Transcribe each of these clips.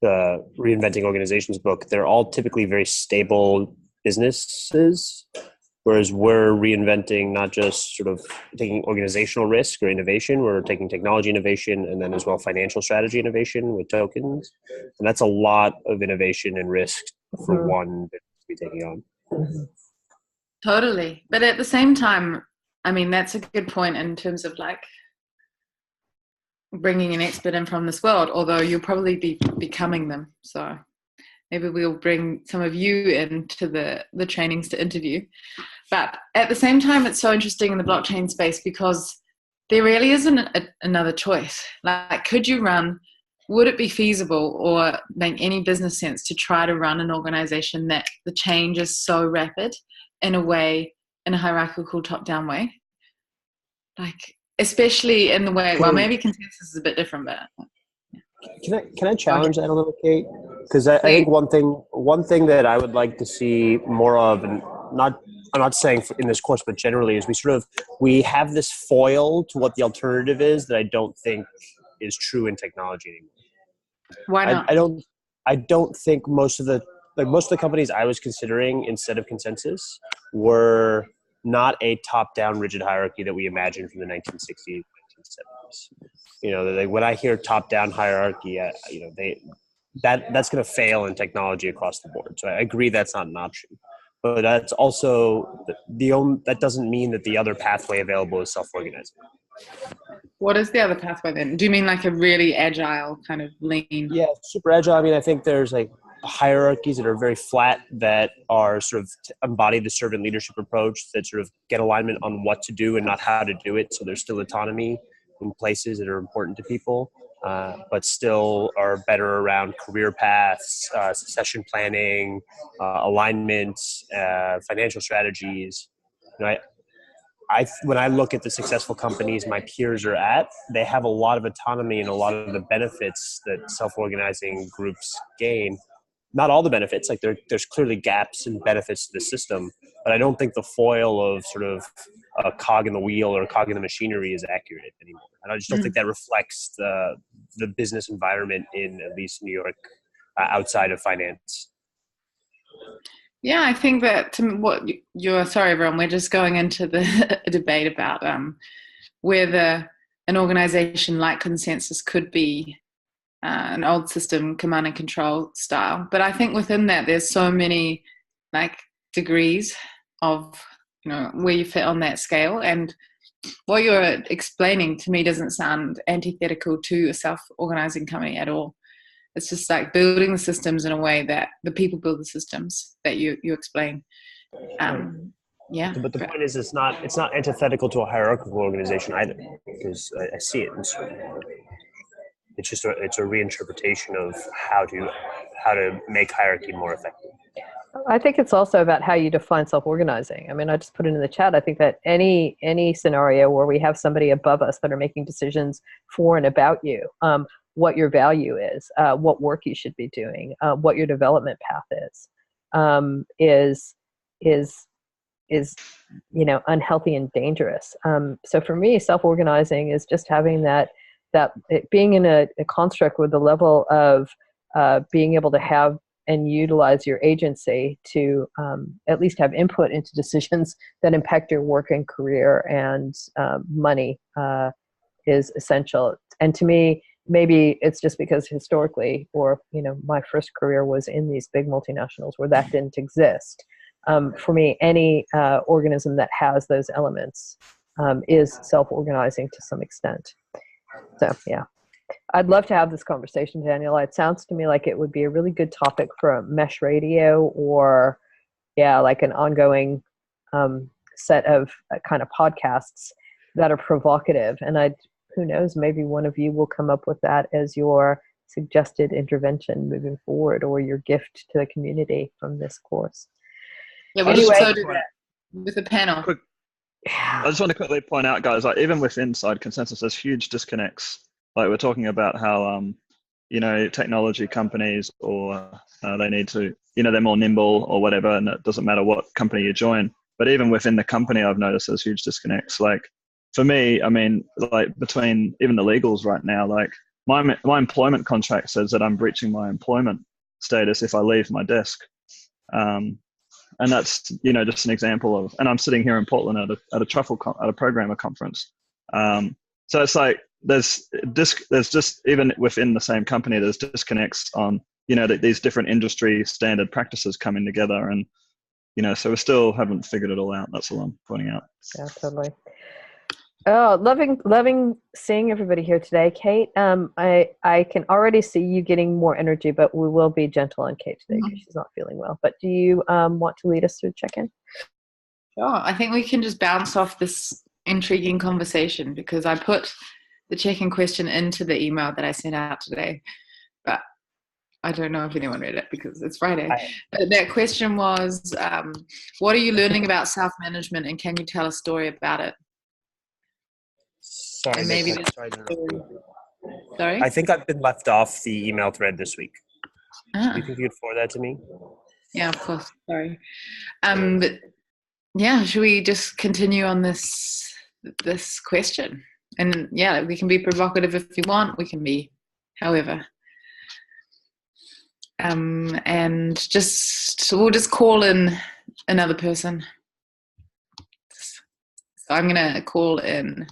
the Reinventing Organizations book, they're all typically very stable businesses, whereas we're reinventing not just sort of taking organizational risk or innovation, we're taking technology innovation and then as well financial strategy innovation with tokens. And that's a lot of innovation and risk for one business to be taking on. Totally. But at the same time, I mean, that's a good point in terms of like bringing an expert in from this world, although you'll probably be becoming them. So maybe we'll bring some of you into the trainings to interview. But at the same time, it's so interesting in the blockchain space because there really isn't another choice. Like, would it be feasible or make any business sense to try to run an organization that the change is so rapid in a hierarchical top-down way? Like, especially in the way, well, maybe consensus is a bit different, but Can I challenge that a little, Kate? Because I think one thing that I would like to see more of, and I'm not saying in this course, but generally, is we have this foil to what the alternative is that I don't think is true in technology anymore. Why not? I don't think most of the companies I was considering instead of consensus were not a top-down rigid hierarchy that we imagined from the 1960s, 1970s. Like when I hear top-down hierarchy, that's going to fail in technology across the board. So I agree that's not an option. But that's also that doesn't mean that the other pathway available is self-organizing. What is the other pathway then? Do you mean like a really agile kind of lean? Yeah, super agile. I mean, I think there's like hierarchies that are very flat that are sort of embody the servant leadership approach that sort of get alignment on what to do and not how to do it. So there's still autonomy in places that are important to people, but still are better around career paths, succession planning, alignment, financial strategies. When I look at the successful companies my peers are at, they have a lot of autonomy and a lot of the benefits that self-organizing groups gain. Not all the benefits, like there's clearly gaps and benefits to the system, but I don't think the foil of sort of a cog in the wheel or a cog in the machinery is accurate anymore. And I just don't think that reflects the business environment in at least New York, outside of finance. Yeah, I think that sorry everyone, we're just going into the debate about whether an organization like Consensus could be an old system command and control style. But I think within that there's so many like degrees of where you fit on that scale, and what you're explaining to me doesn't sound antithetical to a self-organizing company at all. It's just like building the systems in a way that the people build the systems that you explain. Yeah. But the point is, it's not antithetical to a hierarchical organization either, because I see it. It's just it's a reinterpretation of how to make hierarchy more effective. I think it's also about how you define self-organizing. I mean, I just put it in the chat. I think that any scenario where we have somebody above us that are making decisions for and about you, what your value is, what work you should be doing, what your development path is unhealthy and dangerous. So for me, self-organizing is just having that being in a construct with the level of being able to have and utilize your agency to at least have input into decisions that impact your work and career and money is essential. And to me, maybe it's just because historically, or my first career was in these big multinationals where that didn't exist. For me, any organism that has those elements is self-organizing to some extent. So yeah, I'd love to have this conversation, Daniela. It sounds to me like it would be a really good topic for a mesh radio, or like an ongoing set of kind of podcasts that are provocative. And who knows, maybe one of you will come up with that as your suggested intervention moving forward, or your gift to the community from this course. Yeah, we should so do that with the panel. I just want to quickly point out, guys, like even with inside Consensus, there's huge disconnects. Like we're talking about how, technology companies, or they need to, they're more nimble or whatever, and it doesn't matter what company you join. But even within the company, I've noticed there's huge disconnects. Like for me, I mean, like between even the legals right now, like my employment contract says that I'm breaching my employment status if I leave my desk. And that's, just an example of, and I'm sitting here in Portland at a programmer conference. So it's like, there's just, even within the same company, there's disconnects on, these different industry standard practices coming together. And, so we still haven't figured it all out. That's all I'm pointing out. Yeah, totally. Oh, loving seeing everybody here today. Kate, I can already see you getting more energy, but we will be gentle on Kate today because she's not feeling well. But do you want to lead us through check-in? Sure. I think we can just bounce off this intriguing conversation because I put the check-in question into the email that I sent out today, but I don't know if anyone read it because it's Friday. But that question was, what are you learning about self-management, and can you tell a story about it? Sorry, And maybe sorry? I think I've been left off the email thread this week. Ah. Do you think you could forward that to me? Yeah, of course. Sorry. But yeah, should we just continue on this question? And yeah, we can be provocative if you want. We can be however. And we'll just call in another person. So I'm gonna call in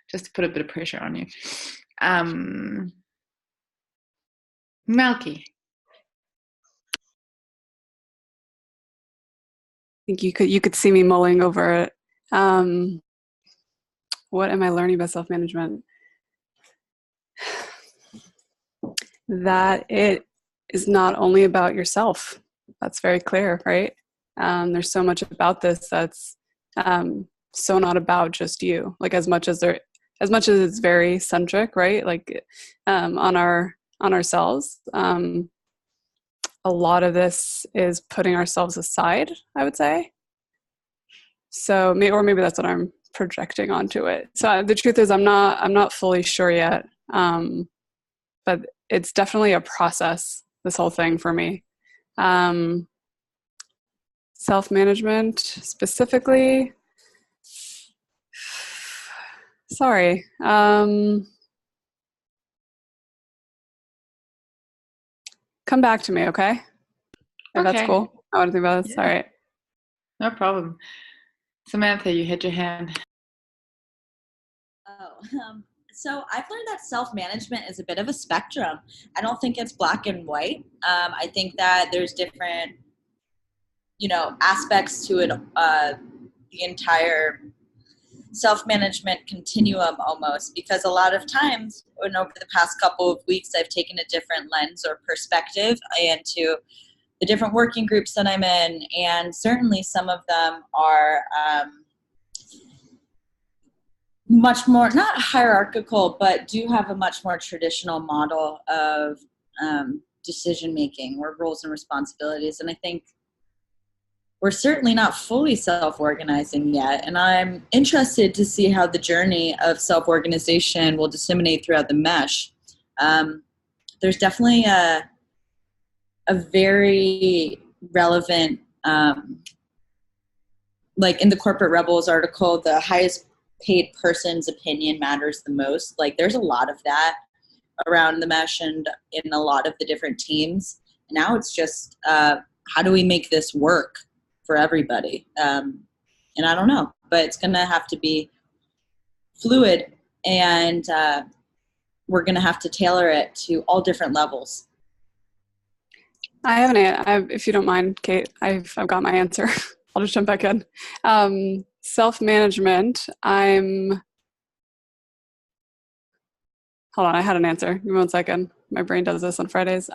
just to put a bit of pressure on you. Malky. I think you could see me mulling over it. What am I learning about self-management? That it is not only about yourself. That's very clear, right? There's so much about this that's so not about just you. Like as much as it's very centric, right? Like on ourselves. A lot of this is putting ourselves aside, I would say. So maybe that's what I'm projecting onto it. So the truth is I'm not fully sure yet. But it's definitely a process, this whole thing for me. Self-management specifically. Sorry. Come back to me, okay? If that's cool. I want to think about this. Yeah. All right. No problem. Samantha, you had your hand. So I've learned that self-management is a bit of a spectrum. I don't think it's black and white. I think that there's different, aspects to it, the entire self-management continuum almost, because a lot of times, and over the past couple of weeks, I've taken a different lens or perspective into the different working groups that I'm in, and certainly some of them are much more, not hierarchical, but do have a much more traditional model of decision-making or roles and responsibilities. And I think we're certainly not fully self-organizing yet. And I'm interested to see how the journey of self-organization will disseminate throughout the mesh. There's definitely a very relevant, like in the Corporate Rebels article, the highest paid person's opinion matters the most. Like there's a lot of that around the mesh and in a lot of the different teams. Now it's just how do we make this work for everybody? And I don't know, but it's going to have to be fluid, and we're going to have to tailor it to all different levels. I have if you don't mind, Kate, I've got my answer. I'll just jump back in. Self-management, hold on, I had an answer. Give me 1 second. My brain does this on Fridays.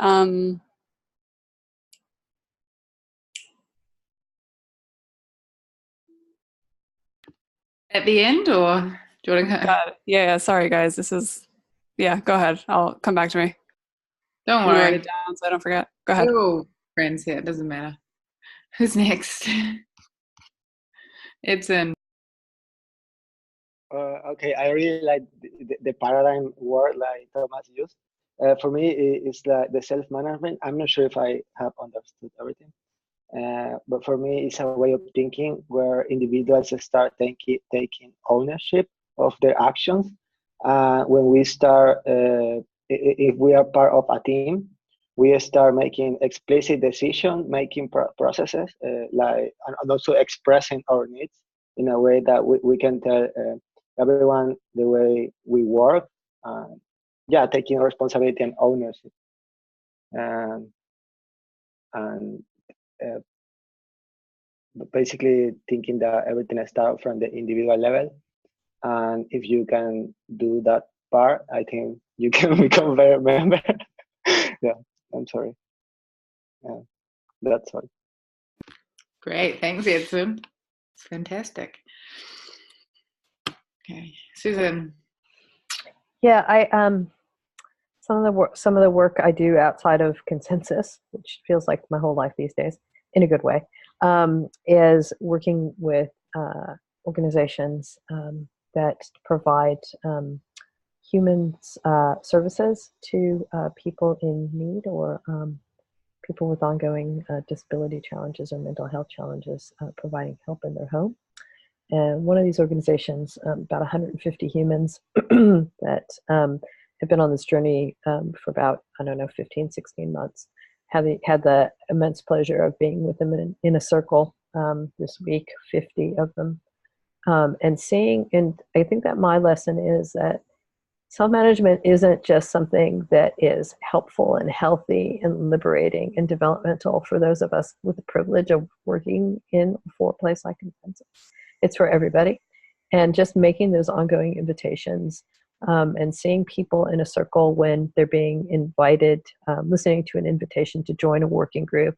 At the end, or do you want to go? Yeah, sorry guys. Go ahead. I'll come back to me. Don't worry. Write it down so I don't forget. Go ahead. Oh, friends here. It doesn't matter. Who's next? It's in. Okay, I really like the paradigm word like Thomas used. For me, it's the self-management. I'm not sure if I have understood everything, but for me, it's a way of thinking where individuals start taking ownership of their actions. When we start if we are part of a team, we start making explicit decision-making processes, and also expressing our needs in a way that we can tell everyone the way we work. Taking responsibility and ownership. And basically thinking that everything starts from the individual level. And if you can do that part, I think you can become a better member. Yeah, I'm sorry. Yeah, that's all. Great, thanks, Edson. It's fantastic. Okay, Susan. Yeah, I some of the work I do outside of consensus, which feels like my whole life these days, in a good way, is working with organizations that provide humans services to people in need, or people with ongoing disability challenges or mental health challenges, providing help in their home. And one of these organizations, about 150 humans that have been on this journey for about, 15, 16 months, had the immense pleasure of being with them in a circle this week, 50 of them, and seeing, and I think that my lesson is that self-management isn't just something that is helpful and healthy and liberating and developmental for those of us with the privilege of working in for a place like Consensus. It's for everybody. And just making those ongoing invitations and seeing people in a circle when they're being invited, listening to an invitation to join a working group,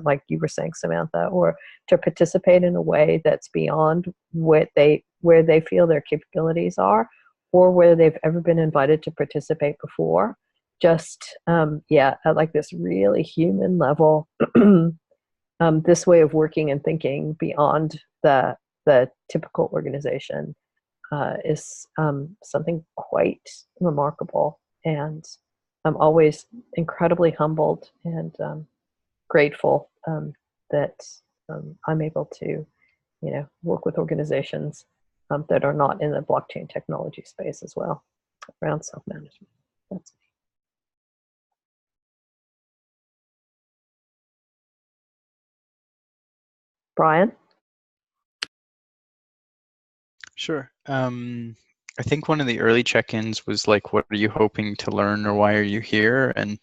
like you were saying, Samantha, or to participate in a way that's beyond where they feel their capabilities are, or whether they've ever been invited to participate before. Just, at like this really human level, this way of working and thinking beyond the typical organization is something quite remarkable. And I'm always incredibly humbled and grateful that I'm able to, work with organizations that are not in the blockchain technology space as well around self-management. That's me. Brian? Sure. I think one of the early check-ins was like, what are you hoping to learn, or why are you here? And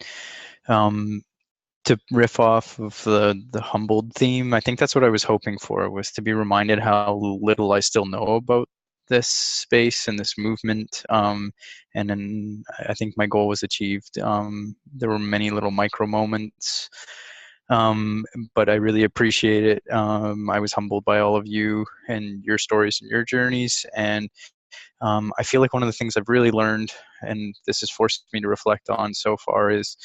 to riff off of the humbled theme, I think that's what I was hoping for, was to be reminded how little I still know about this space and this movement. And then I think my goal was achieved. There were many little micro moments, but I really appreciate it. I was humbled by all of you and your stories and your journeys. And I feel like one of the things I've really learned, and this has forced me to reflect on so far, is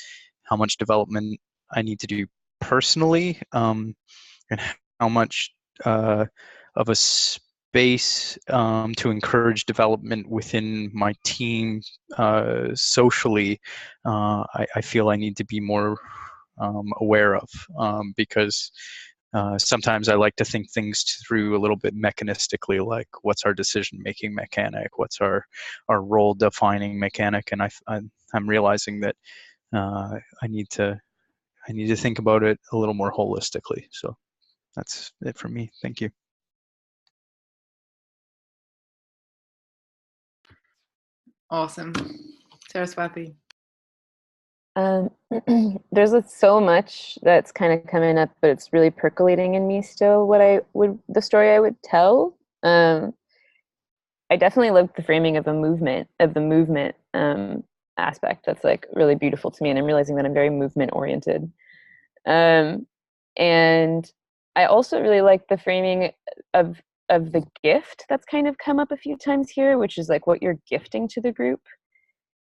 how much development I need to do personally, and how much of a space to encourage development within my team socially, I feel I need to be more aware of, because sometimes I like to think things through a little bit mechanistically, like what's our decision-making mechanic, what's our role-defining mechanic, and I'm realizing that I need to think about it a little more holistically. So that's it for me. Thank you. Awesome. Saraswati. There's so much that's kind of coming up, but it's really percolating in me still. The story I would tell. I definitely love the framing of the movement aspect. That's like really beautiful to me, and I'm realizing that I'm very movement oriented. And I also really like the framing of the gift that's kind of come up a few times here, which is like what you're gifting to the group.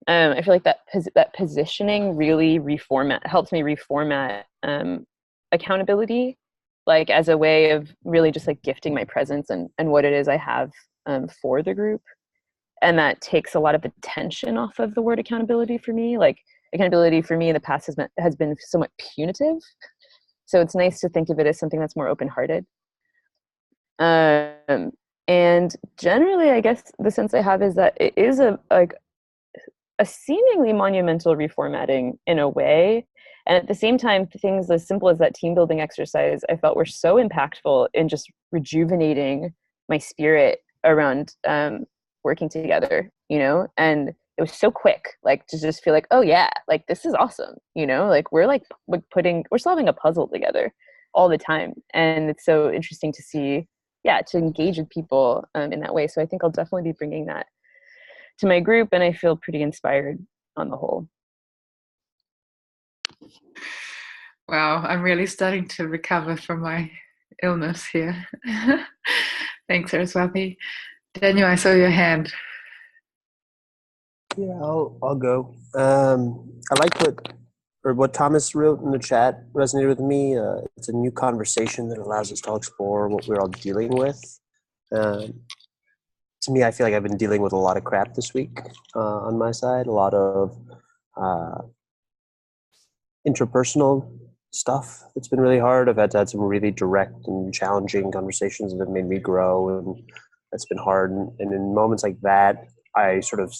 I feel like that positioning really helps me reformat accountability, like as a way of really just like gifting my presence and what it is I have for the group. And that takes a lot of the tension off of the word accountability for me. Like accountability for me in the past has been somewhat punitive. So it's nice to think of it as something that's more open-hearted. And generally, I guess the sense I have is that it is a seemingly monumental reformatting in a way. And at the same time, things as simple as that team building exercise, I felt were so impactful in just rejuvenating my spirit around working together, you know? And it was so quick, like to just feel like, oh yeah, like this is awesome, you know? Like we're we're solving a puzzle together all the time. And it's so interesting to see, yeah, to engage with people in that way. So I think I'll definitely be bringing that to my group, and I feel pretty inspired on the whole. Wow, I'm really starting to recover from my illness here. Thanks, Saraswati. Daniel, I saw your hand. Yeah, I'll go. I like what Thomas wrote in the chat resonated with me. It's a new conversation that allows us to all explore what we're all dealing with. To me, I feel like I've been dealing with a lot of crap this week on my side, a lot of interpersonal stuff that's been really hard. I've had to have some really direct and challenging conversations that have made me grow, and that's been hard. And in moments like that, I sort of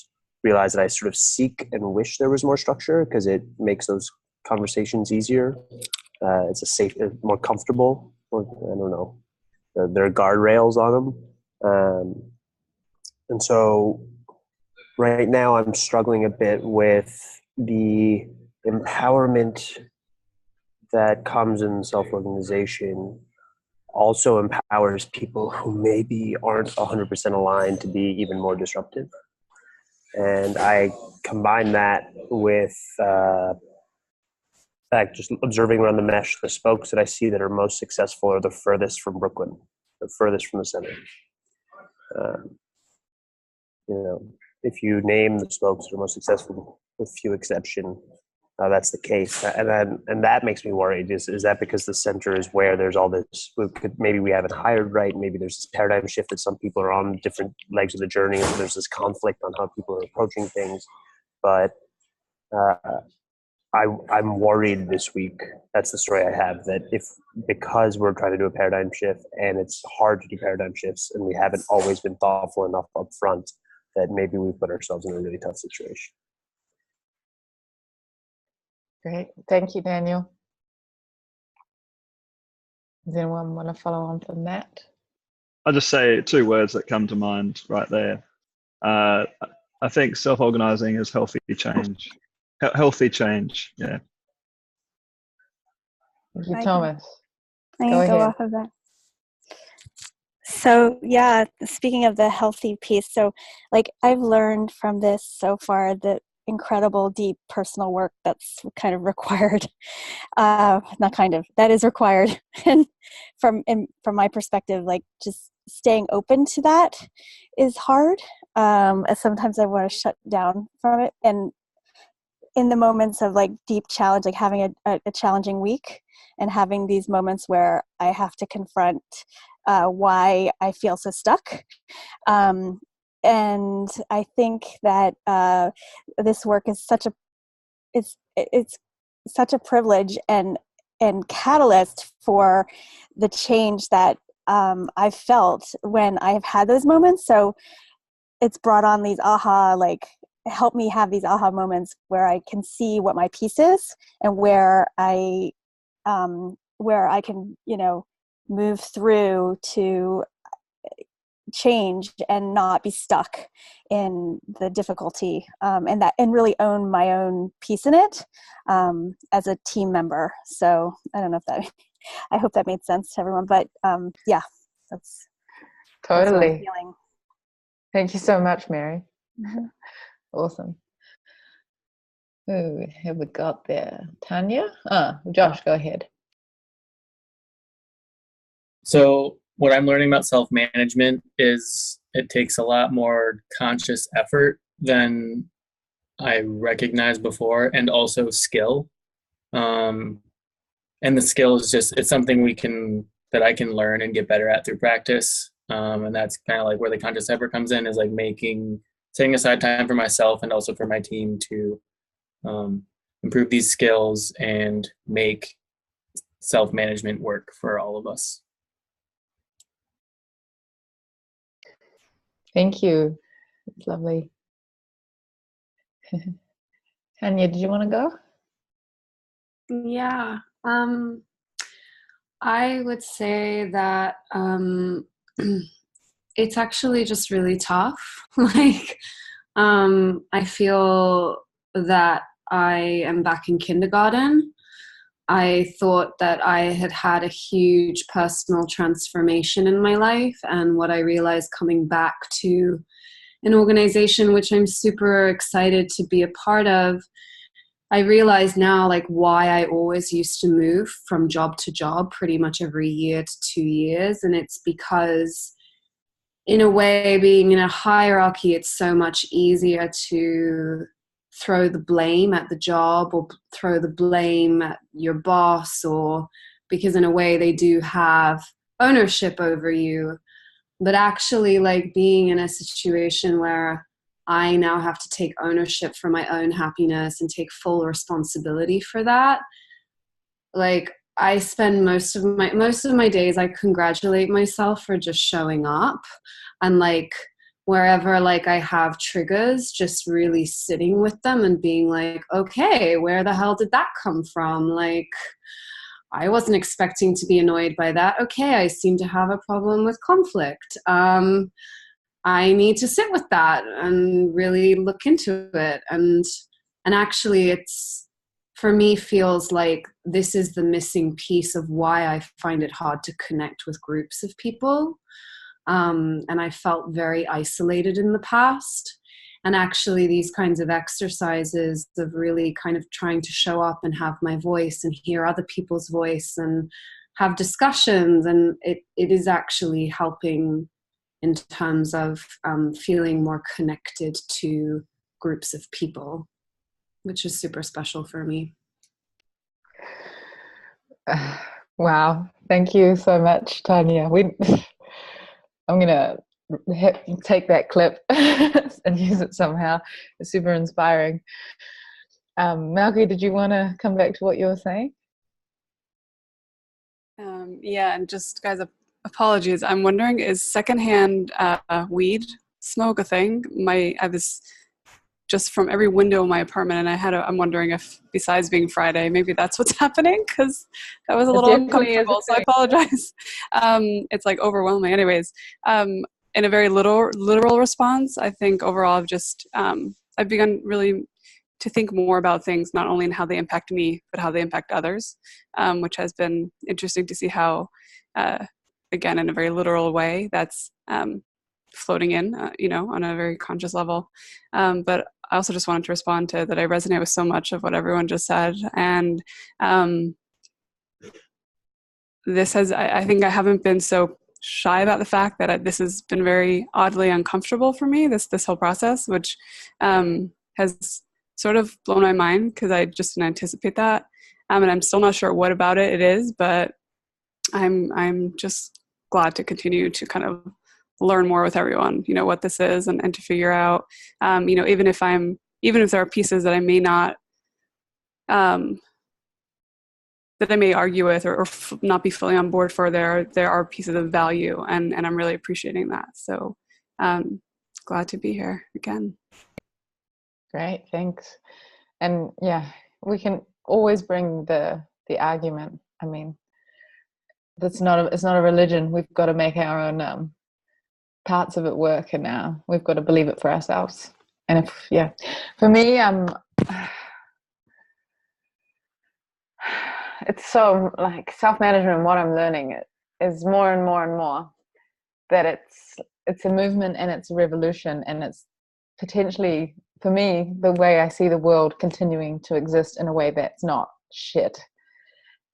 realize that I sort of seek and wish there was more structure because it makes those conversations easier. It's a safe, more comfortable. I don't know. There are guardrails on them. And so right now I'm struggling a bit with the empowerment that comes in self-organization also empowers people who maybe aren't 100% aligned to be even more disruptive. And I combine that with just observing around the mesh, the spokes that I see that are most successful are the furthest from Brooklyn, the furthest from the center. If you name the spokes that are most successful, with few exception, that's the case. And that makes me worried. Is that because the center is where there's all this, maybe we haven't hired right, maybe there's this paradigm shift that some people are on different legs of the journey, and there's this conflict on how people are approaching things. But I'm worried this week. That's the story I have, that because we're trying to do a paradigm shift and it's hard to do paradigm shifts and we haven't always been thoughtful enough up front, that maybe we put ourselves in a really tough situation. Great. Thank you, Daniel. Does anyone want to follow on from that? I'll just say two words that come to mind right there. I think self-organizing is healthy change. Healthy change, yeah. Thank you, Thomas. I can go off of that. So yeah, speaking of the healthy piece, so like I've learned from this so far the incredible deep personal work that's kind of required, not kind of, that is required. And from my perspective, like just staying open to that is hard. Sometimes I want to shut down from it. And in the moments of like deep challenge, like having a challenging week and having these moments where I have to confront why I feel so stuck. And I think that this work is it's such a privilege and catalyst for the change that I've felt when I've had those moments. So it's brought on these help me have these aha moments where I can see what my piece is and where I can, move through to change and not be stuck in the difficulty, and really own my own piece in it as a team member. So I don't know if I hope that made sense to everyone, but yeah, that's totally. That's what I'm feeling. Thank you so much, Mary. Mm-hmm. Awesome. Who have we got there? Tanya? Josh, go ahead. So what I'm learning about self-management is it takes a lot more conscious effort than I recognized before, and also skill. And the skill is it's something that I can learn and get better at through practice. And that's kind of like where the conscious effort comes in, is like setting aside time for myself and also for my team to improve these skills and make self-management work for all of us. Thank you. It's lovely. Tanya, did you want to go? Yeah. I would say that it's actually just really tough. Like, I feel that I am back in kindergarten. I thought that I had had a huge personal transformation in my life, and what I realized coming back to an organization which I'm super excited to be a part of, I realize now like why I always used to move from job to job pretty much every year to 2 years. And it's because in a way, being in a hierarchy, it's so much easier to throw the blame at the job or throw the blame at your boss, or because in a way they do have ownership over you. But actually, like being in a situation where I now have to take ownership for my own happiness and take full responsibility for that. Like I spend most of my days, I congratulate myself for just showing up, and like wherever like I have triggers, just really sitting with them and being like, okay, where the hell did that come from? Like, I wasn't expecting to be annoyed by that. Okay, I seem to have a problem with conflict. I need to sit with that and really look into it. And actually it's, for me, feels like this is the missing piece of why I find it hard to connect with groups of people. And I felt very isolated in the past. And actually these kinds of exercises of really kind of trying to show up and have my voice and hear other people's voice and have discussions, and it is actually helping in terms of feeling more connected to groups of people, which is super special for me. Wow, thank you so much, Tanya. I'm gonna take that clip and use it somehow. It's super inspiring. Malky, did you want to come back to what you were saying? Yeah, and just guys, apologies. I'm wondering, is secondhand weed smoke a thing? I was just from every window in my apartment, and I'm wondering if, besides being Friday, maybe that's what's happening, because that was a little uncomfortable. So I apologize. It's like overwhelming. Anyways, in a very literal response, I think overall I've begun really to think more about things, not only in how they impact me, but how they impact others, which has been interesting to see how, again, in a very literal way, that's floating in, on a very conscious level. But I also just wanted to respond to that. I resonate with so much of what everyone just said. And I think I haven't been so shy about the fact that this has been very oddly uncomfortable for me, this whole process, which has sort of blown my mind, because I just didn't anticipate that. And I'm still not sure what about it is, but I'm just glad to continue to kind of learn more with everyone, what this is, and to figure out, even if there are pieces that I may not, that I may argue with or not be fully on board for, there are pieces of value, and I'm really appreciating that. So glad to be here again. Great, thanks. And yeah, we can always bring the argument. I mean, it's not a religion. We've got to make our own parts of it work, and now we've got to believe it for ourselves. And for me, it's so like self-management. What I'm learning is more and more and more that it's a movement, and it's a revolution, and it's potentially, for me, the way I see the world continuing to exist in a way that's not shit.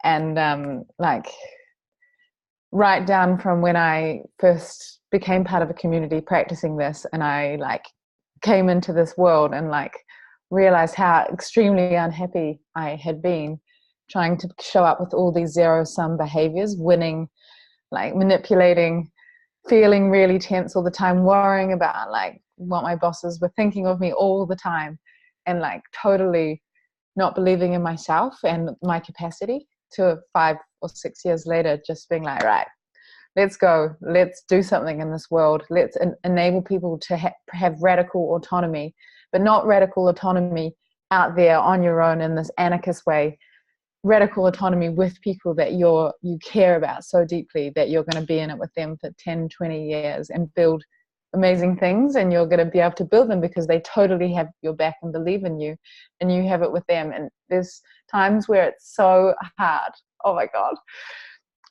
And right down from when I first became part of a community practicing this, and I came into this world and realized how extremely unhappy I had been trying to show up with all these zero-sum behaviors, winning, manipulating, feeling really tense all the time, worrying about what my bosses were thinking of me all the time, and totally not believing in myself and my capacity, to 5 or 6 years later just being right, let's go, let's do something in this world, let's enable people to have radical autonomy, but not radical autonomy out there on your own in this anarchist way. Radical autonomy with people that you care about so deeply that you're going to be in it with them for 10, 20 years and build amazing things, and you're going to be able to build them because they totally have your back and believe in you, and you have it with them. And there's times where it's so hard, oh my God,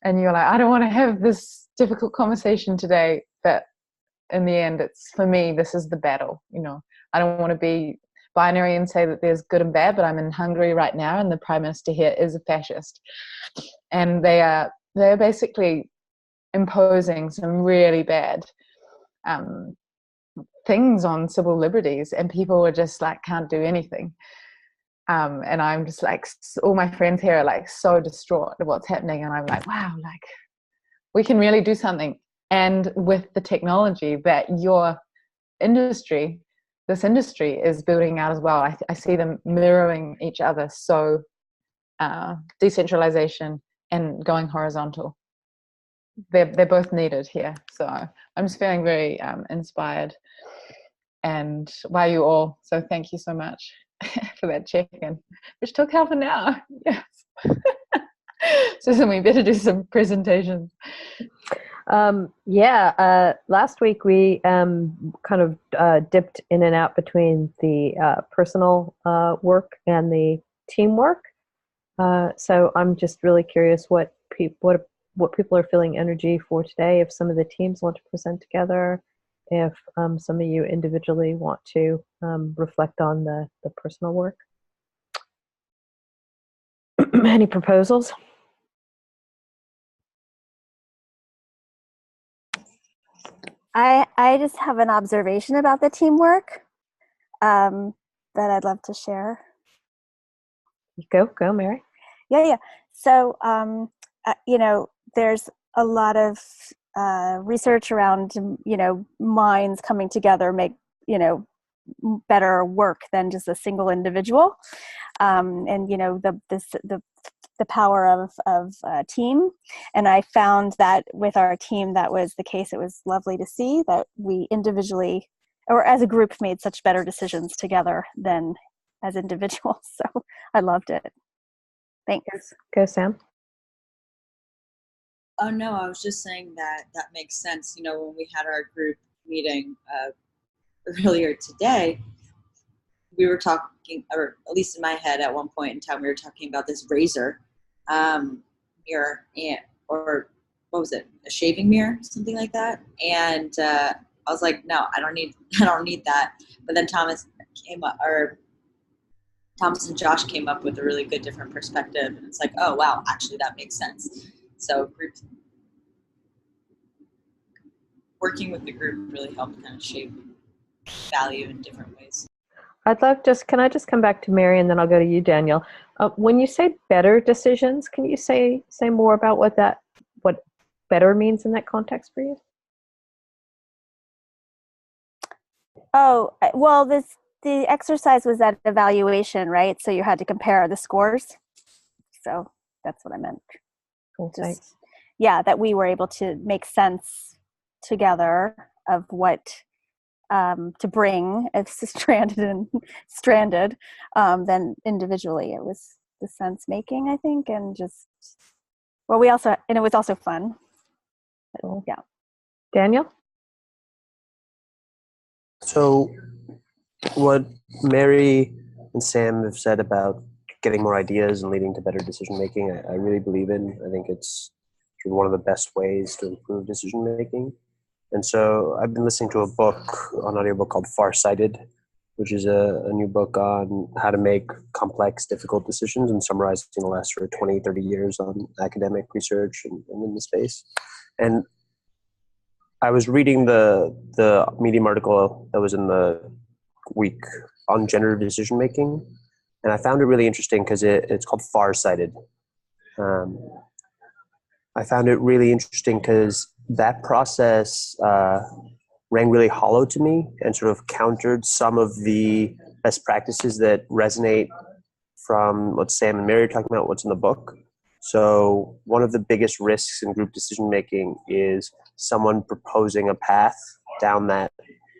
and you're like, I don't want to have this difficult conversation today, but in the end, it's, for me, this is the battle. I don't want to be binary and say that there's good and bad, but I'm in Hungary right now, and the prime minister here is a fascist, and they're basically imposing some really bad things on civil liberties, and people are just like can't do anything. And I'm just like, all my friends here are like so distraught at what's happening, and I'm like, wow, like we can really do something. And with the technology that this industry is building out as well, I see them mirroring each other. So decentralization and going horizontal, they're both needed here. So I'm just feeling very inspired, and by you all. So thank you so much for that check-in, which took half an hour. Yes. So then we better do some presentations. Last week we kind of dipped in and out between the personal work and the teamwork. So I'm just really curious what people are feeling energy for today. If some of the teams want to present together, if some of you individually want to reflect on the personal work. Any proposals? I just have an observation about the teamwork that I'd love to share. Go, Mary. Yeah. So, there's a lot of research around, minds coming together make, better work than just a single individual. And, the power of a team. And I found that with our team, that was the case. It was lovely to see that we individually or as a group made such better decisions together than as individuals. So I loved it. Thanks. Go, Sam. Oh, no, I was just saying that makes sense. When we had our group meeting earlier today, we were talking, or at least in my head at one point in time, we were talking about this razor mirror, or what was it, a shaving mirror, something like that. And I was like, no, I don't need that. But then Thomas and Josh came up with a really good different perspective, and it's like, oh wow, actually that makes sense. So working with the group really helped kind of shape value in different ways. Can I just come back to Mary, and then I'll go to you, Daniel. When you say better decisions, can you say more about what better means in that context for you? Oh, well, the exercise was that evaluation, right? So you had to compare the scores. So that's what I meant. Cool, thanks. Yeah, that we were able to make sense together of what to bring as stranded, then individually it was the sense making, I think, and just, well, and it was also fun. Cool. Yeah. Daniel? So what Mary and Sam have said about getting more ideas and leading to better decision making, I really believe in. I think it's one of the best ways to improve decision making. And so I've been listening to an audiobook called Farsighted, which is a new book on how to make complex, difficult decisions and summarizing the last 20, 30 years on academic research and in the space. And I was reading the Medium article that was in the week on generative decision making, and I found it really interesting because it's called Farsighted. I found it really interesting because that process rang really hollow to me and sort of countered some of the best practices that resonate from what Sam and Mary are talking about, what's in the book. So one of the biggest risks in group decision making is someone proposing a path down that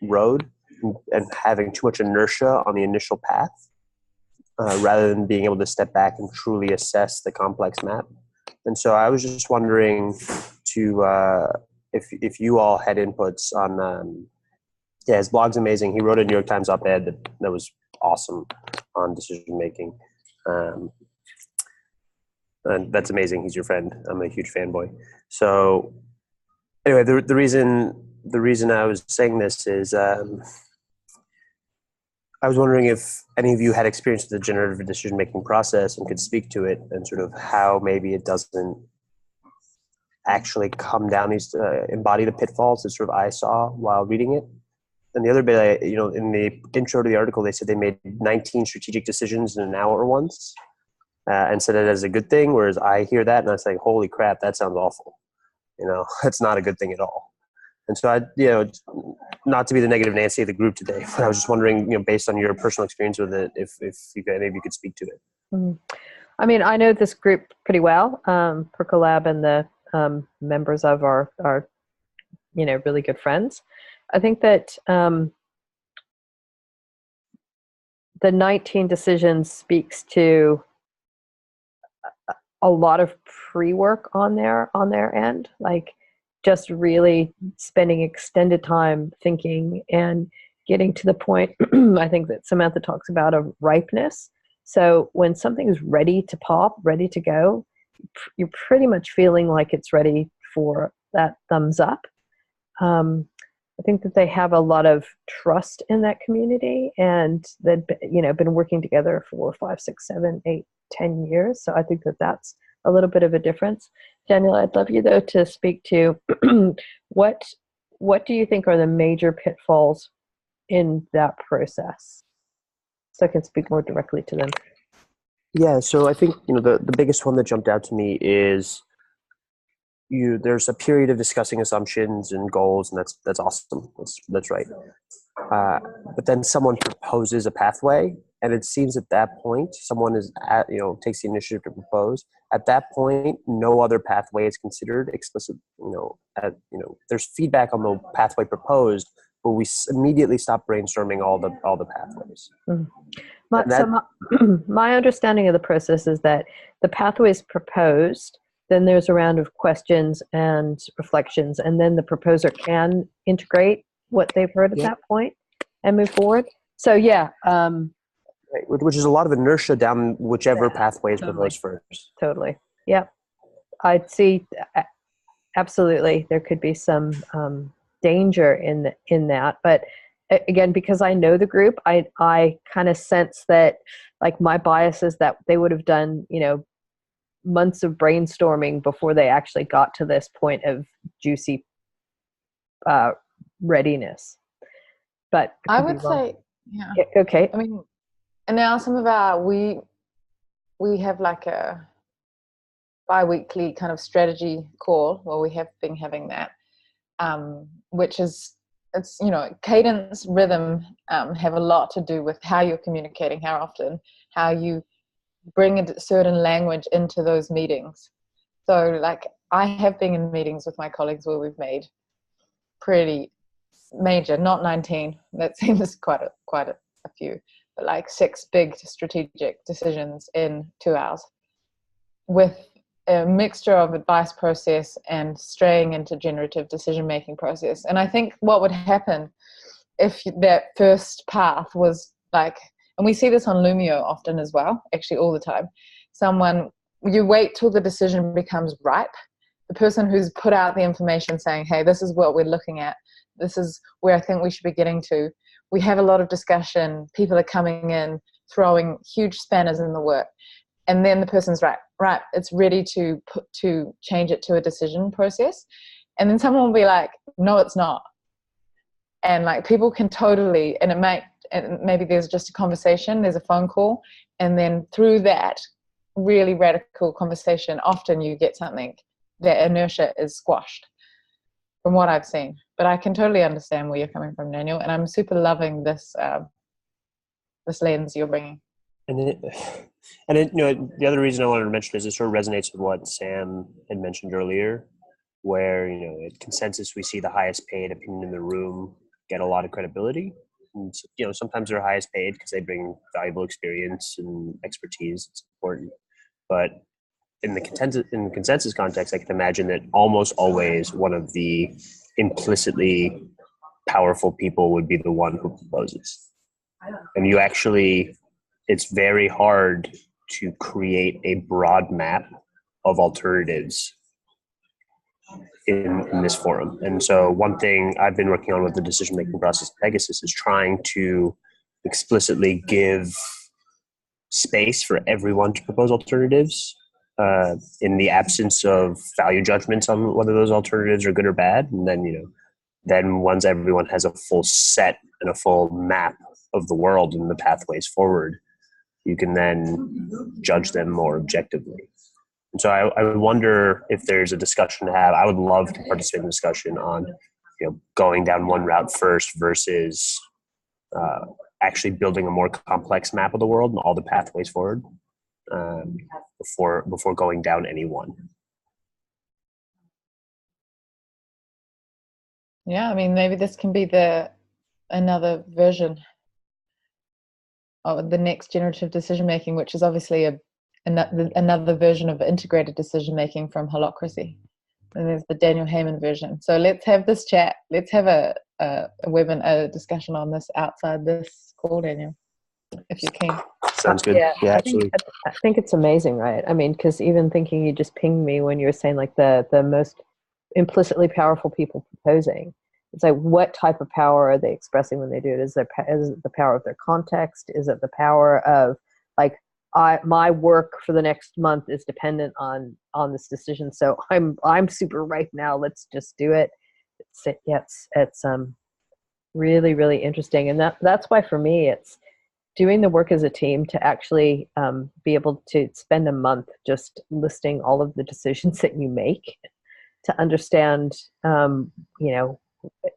road and having too much inertia on the initial path, rather than being able to step back and truly assess the complex map. And so I was just wondering if you all had inputs on, his blog's amazing. He wrote a New York Times op-ed that was awesome on decision making. And that's amazing. He's your friend. I'm a huge fanboy. So anyway, the reason I was saying this is, I was wondering if any of you had experience with the generative decision-making process and could speak to it, and sort of how maybe it doesn't actually come down these, embody the pitfalls that sort of I saw while reading it. And the other bit, in the intro to the article, they said they made 19 strategic decisions in an hour once, and said it as a good thing, whereas I hear that and I say, holy crap, that sounds awful. That's not a good thing at all. And so not to be the negative Nancy of the group today, but I was just wondering, based on your personal experience with it, if maybe you could speak to it. Mm. I mean, I know this group pretty well. Percolab and the members of are really good friends. I think that the 19 decisions speaks to a lot of pre-work on their end, like just really spending extended time thinking and getting to the point I think that Samantha talks about, of ripeness. So when something is ready to pop, ready to go, you're pretty much feeling like it's ready for that thumbs up. I think that they have a lot of trust in that community, and they've been working together for 5, 6, 7, 8, 10 years. So I think that that's a little bit of a difference. Daniel, I'd love you though to speak to what do you think are the major pitfalls in that process, so I can speak more directly to them. Yeah, so I think the biggest one that jumped out to me is there's a period of discussing assumptions and goals, and that's awesome. That's right. But then someone proposes a pathway, and it seems at that point someone takes the initiative to propose. At that point, no other pathway is considered explicit. There's feedback on the pathway proposed, but we immediately stop brainstorming all the pathways. Mm. My understanding of the process is that the pathway is proposed. Then there's a round of questions and reflections, and then the proposer can integrate what they've heard at that point and move forward. So right, which is a lot of inertia down whichever pathway is proposed first. Totally. Yeah, I'd see. Absolutely, there could be some danger in that, but again, because I know the group, I kind of sense that, like, my bias is that they would have done months of brainstorming before they actually got to this point of juicy readiness. But I would say, yeah. Okay. I mean, and now some of we have like a bi-weekly kind of strategy call where we have been having that, which is, it's, cadence, rhythm have a lot to do with how you're communicating, how often, how you bring a certain language into those meetings. So like, I have been in meetings with my colleagues where we've made pretty major, not 19, that seems quite a few, but like 6 big strategic decisions in 2 hours, with a mixture of advice process and straying into generative decision making process. And I think what would happen if that first path was like, and we see this on Lumio often as well, actually all the time, you wait till the decision becomes ripe. The person who's put out the information saying, hey, this is what we're looking at, this is where I think we should be getting to. We have a lot of discussion, people are coming in, throwing huge spanners in the work. And then the person's right, it's ready to change it to a decision process. And then someone will be like, no, it's not. And like, people can totally, and maybe there's just a conversation, there's a phone call, and then through that really radical conversation, often you get something, that inertia is squashed, from what I've seen. But I can totally understand where you're coming from, Daniel, and I'm super loving this this lens you're bringing. And the other reason I wanted to mention is it sort of resonates with what Sam had mentioned earlier, where at consensus we see the highest paid opinion in the room get a lot of credibility. And, sometimes they're highest paid because they bring valuable experience and expertise. It's important. But in the consensus context, I can imagine that almost always one of the implicitly powerful people would be the one who proposes. And it's very hard to create a broad map of alternatives in this forum. And so one thing I've been working on with the decision-making process of Pegasus is trying to explicitly give space for everyone to propose alternatives in the absence of value judgments on whether those alternatives are good or bad. And then once everyone has a full set and a full map of the world and the pathways forward, you can then judge them more objectively. And so I wonder if there's a discussion to have. I would love to participate in a discussion on going down one route first versus actually building a more complex map of the world and all the pathways forward before going down any one. Yeah, I mean, maybe this can be another version of the next generative decision making, which is obviously another version of integrated decision making from Holacracy. And there's the Daniel Heyman version. So let's have this chat. Let's have a discussion on this outside this call, Daniel, if you can. Sounds good. Yeah, absolutely. I think it's amazing, right? I mean, because even thinking, you just pinged me when you were saying like the most implicitly powerful people proposing. It's like, what type of power are they expressing when they do it? Is it the power of their context? Is it the power of like, my work for the next month is dependent on this decision, so I'm super right now. Let's just do it. It's really, really interesting, and that's why for me it's doing the work as a team to actually be able to spend a month just listing all of the decisions that you make to understand.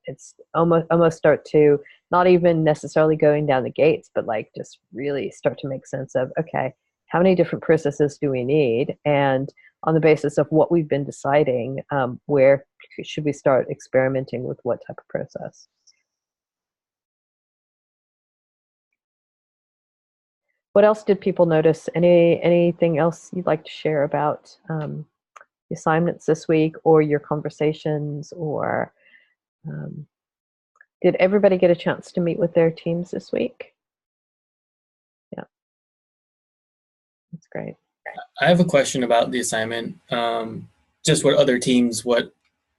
It's almost start to not even necessarily going down the gates, but like just really start to make sense of, okay, how many different processes do we need? And on the basis of what we've been deciding, where should we start experimenting with what type of process? What else did people notice? Anything else you'd like to share about the assignments this week or your conversations, or did everybody get a chance to meet with their teams this week? Yeah, that's great. I have a question about the assignment. Just what other teams, what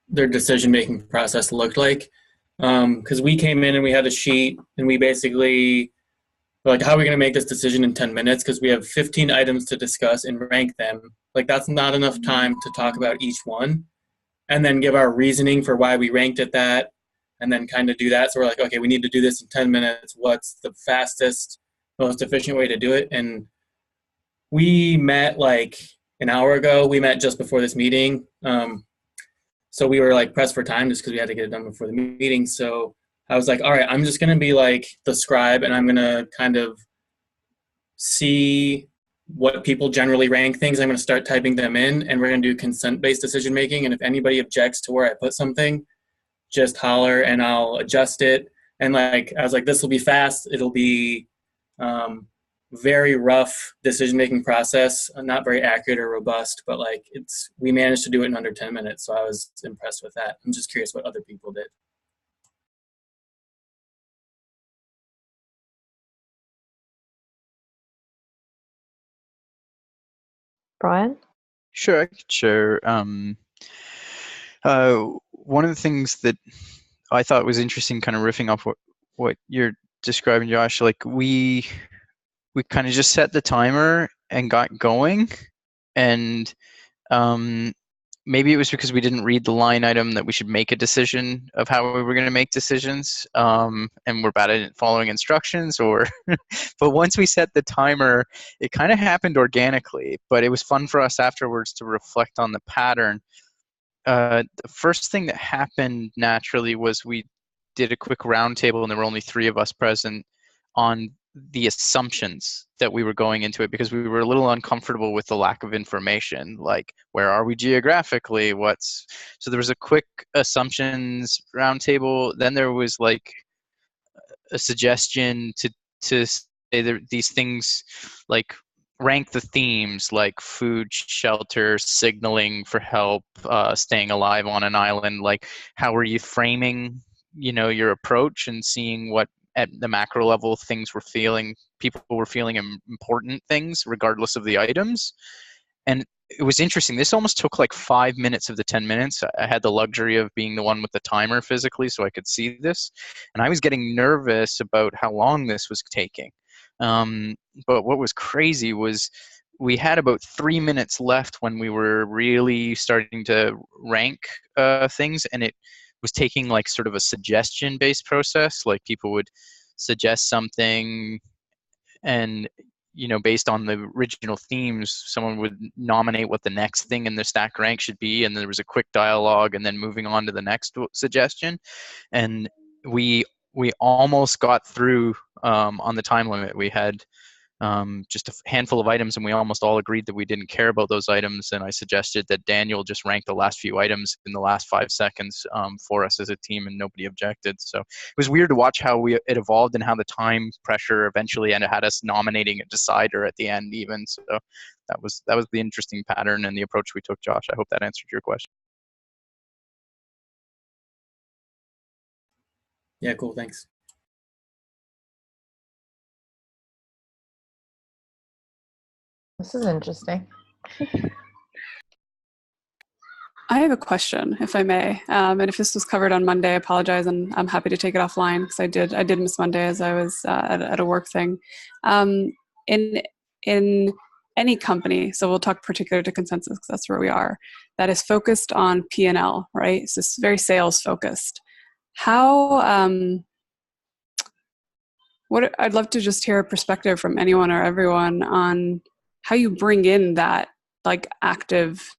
their decision-making process looked like. Because we came in and we had a sheet and we basically, like, how are we going to make this decision in 10 minutes? Because we have 15 items to discuss and rank them. Like, that's not enough time to talk about each one and then give our reasoning for why we ranked it that, and then kind of do that. So we're like, okay, we need to do this in 10 minutes. What's the fastest, most efficient way to do it? And we met like an hour ago. We met just before this meeting. So we were like pressed for time just because we had to get it done before the meeting. So I was like, all right, I'm just going to be like the scribe, and I'm going to kind of see what people generally rank things. I'm going to start typing them in, and we're going to do consent-based decision-making. And if anybody objects to where I put something, just holler and I'll adjust it. And like, I was like, this will be fast. It'll be very rough decision-making process, not very accurate or robust, but like we managed to do it in under 10 minutes. So I was impressed with that. I'm just curious what other people did. Brian? Sure, I could share. One of the things that I thought was interesting, kind of riffing off what you're describing, Josh, like we kind of just set the timer and got going, and maybe it was because we didn't read the line item that we should make a decision of how we were going to make decisions, and we're bad at following instructions, or but once we set the timer, it kind of happened organically, but it was fun for us afterwards to reflect on the pattern. The first thing that happened naturally was we did a quick roundtable, and there were only 3 of us present, on the assumptions that we were going into it, because we were a little uncomfortable with the lack of information, like where are we geographically, so there was a quick assumptions roundtable. Then there was like a suggestion to say that these things, like rank the themes like food, shelter, signaling for help, staying alive on an island. Like, how are you framing, your approach, and seeing what at the macro level people were feeling important things regardless of the items. And it was interesting. This almost took like 5 minutes of the 10 minutes. I had the luxury of being the one with the timer physically, so I could see this. And I was getting nervous about how long this was taking. But what was crazy was we had about 3 minutes left when we were really starting to rank things, and it was taking like sort of a suggestion-based process. Like, people would suggest something, and based on the original themes, someone would nominate what the next thing in the stack rank should be, and there was a quick dialogue, and then moving on to the next suggestion. And we almost got through on the time limit. We had just a handful of items, and we almost all agreed that we didn't care about those items. And I suggested that Daniel just rank the last few items in the last 5 seconds for us as a team, and nobody objected. So it was weird to watch how it evolved, and how the time pressure eventually had us nominating a decider at the end even. So that was the interesting pattern and the approach we took, Josh. I hope that answered your question. Yeah, cool. Thanks. This is interesting. I have a question, if I may. And if this was covered on Monday, I apologize, and I'm happy to take it offline, because I did miss Monday as I was at a work thing. In any company, so we'll talk particular to Consensus because that's where we are, that is focused on P&L, right? So it's very sales focused. I'd love to just hear a perspective from anyone or everyone on how you bring in that like active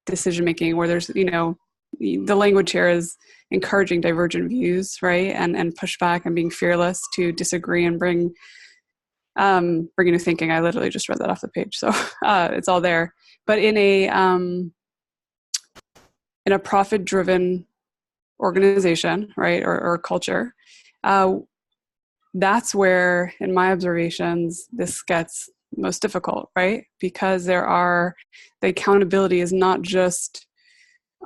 decision making, where there's the language here is encouraging divergent views, right, and pushback, and being fearless to disagree and bring new thinking. I literally just read that off the page, so it's all there. But in a profit driven organization, right, or culture, that's where, in my observations, this gets most difficult, right? Because the accountability is not just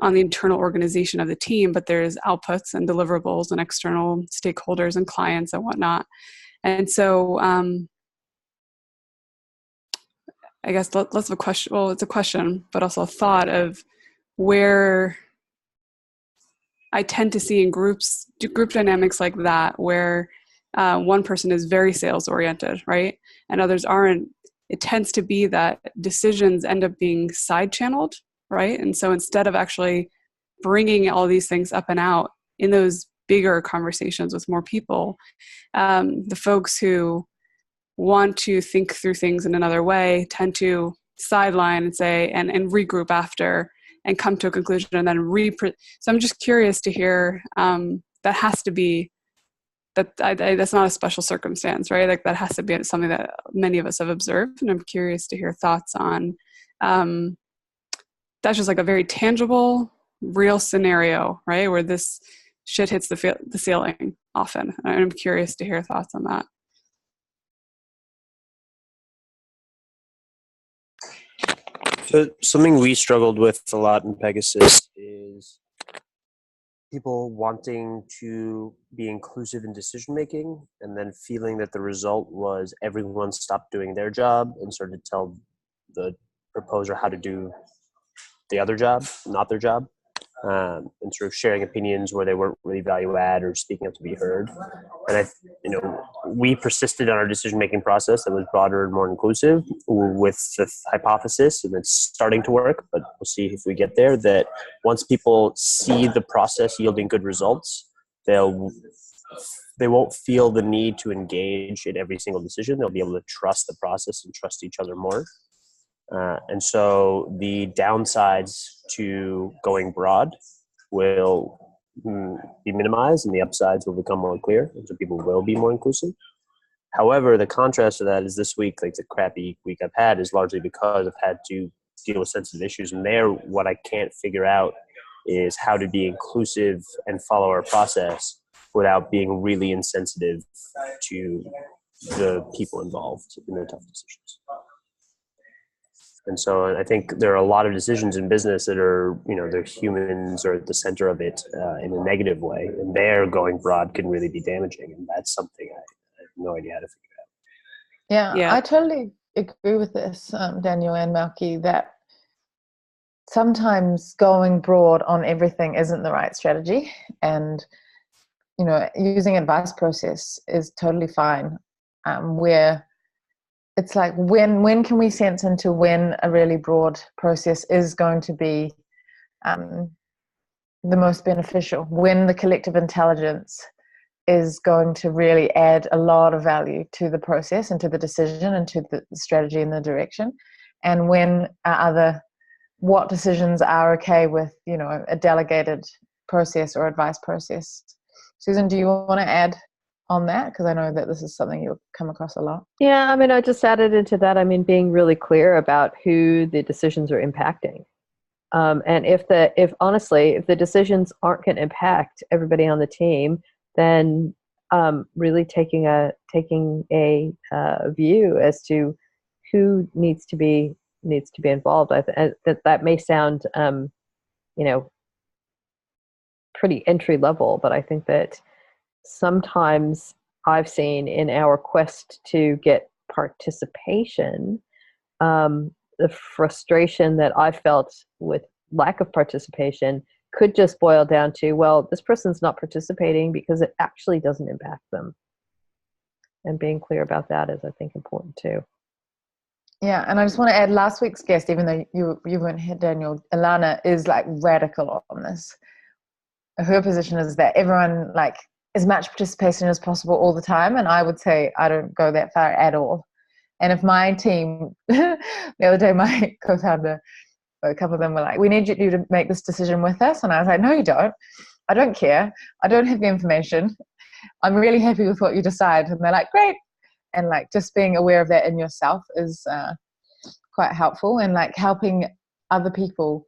on the internal organization of the team, but there's outputs and deliverables and external stakeholders and clients and whatnot. And so I guess let's have a question. Well, it's a question, but also a thought of where I tend to see in group dynamics like that, where one person is very sales oriented, right, and others aren't. It tends to be that decisions end up being side channeled, right? And so instead of actually bringing all these things up and out in those bigger conversations with more people, the folks who want to think through things in another way tend to sideline and say, and regroup after and come to a conclusion and then so I'm just curious to hear, that has to be, that's not a special circumstance, right? Like, that has to be something that many of us have observed. And I'm curious to hear thoughts on, that's just like a very tangible, real scenario, right? Where this shit hits the ceiling often. And I'm curious to hear thoughts on that. So something we struggled with a lot in Pegasus is people wanting to be inclusive in decision making, and then feeling that the result was everyone stopped doing their job and started to tell the proposer how to do the other job, not their job, and sort of sharing opinions where they weren't really value add or speaking up to be heard. And we persisted on our decision-making process that was broader and more inclusive with the hypothesis, and it's starting to work, but we'll see if we get there, that once people see the process yielding good results, they won't feel the need to engage in every single decision. They'll be able to trust the process and trust each other more. And so the downsides to going broad will be minimized, and the upsides will become more clear, and so people will be more inclusive. However, the contrast to that is this week, like the crappy week I've had, is largely because I've had to deal with sensitive issues. And there, what I can't figure out is how to be inclusive and follow our process without being really insensitive to the people involved in the tough decisions. And so I think there are a lot of decisions in business that are, the humans are at the center of it in a negative way, and their going broad can really be damaging. And that's something I have no idea how to figure out. Yeah. I totally agree with this, Daniel and Malky, that sometimes going broad on everything isn't the right strategy. And, using advice process is totally fine. Where it's like, when can we sense into when a really broad process is going to be the most beneficial, when the collective intelligence is going to really add a lot of value to the process and to the decision and to the strategy and the direction, and when what decisions are okay with, a delegated process or advice process. Susan, do you want to add on that? Because I know that this is something you'll come across a lot. Yeah, I just added into that, being really clear about who the decisions are impacting. And if the decisions aren't going to impact everybody on the team, then really taking a view as to who needs to be involved. That may sound pretty entry level, but I think that sometimes I've seen in our quest to get participation, the frustration that I felt with lack of participation could just boil down to, well, this person's not participating because it actually doesn't impact them. And being clear about that is, I think, important too. Yeah, and I just want to add, last week's guest, even though you weren't here, Daniel, Ilana is like radical on this. Her position is that everyone, like, as much participation as possible all the time, and I would say I don't go that far at all. And if my team, the other day, my co-founder, a couple of them were like, we need you to make this decision with us. And I was like, no, you don't. I don't care. I don't have the information. I'm really happy with what you decide. And they're like, great. And like, just being aware of that in yourself is quite helpful, and like helping other people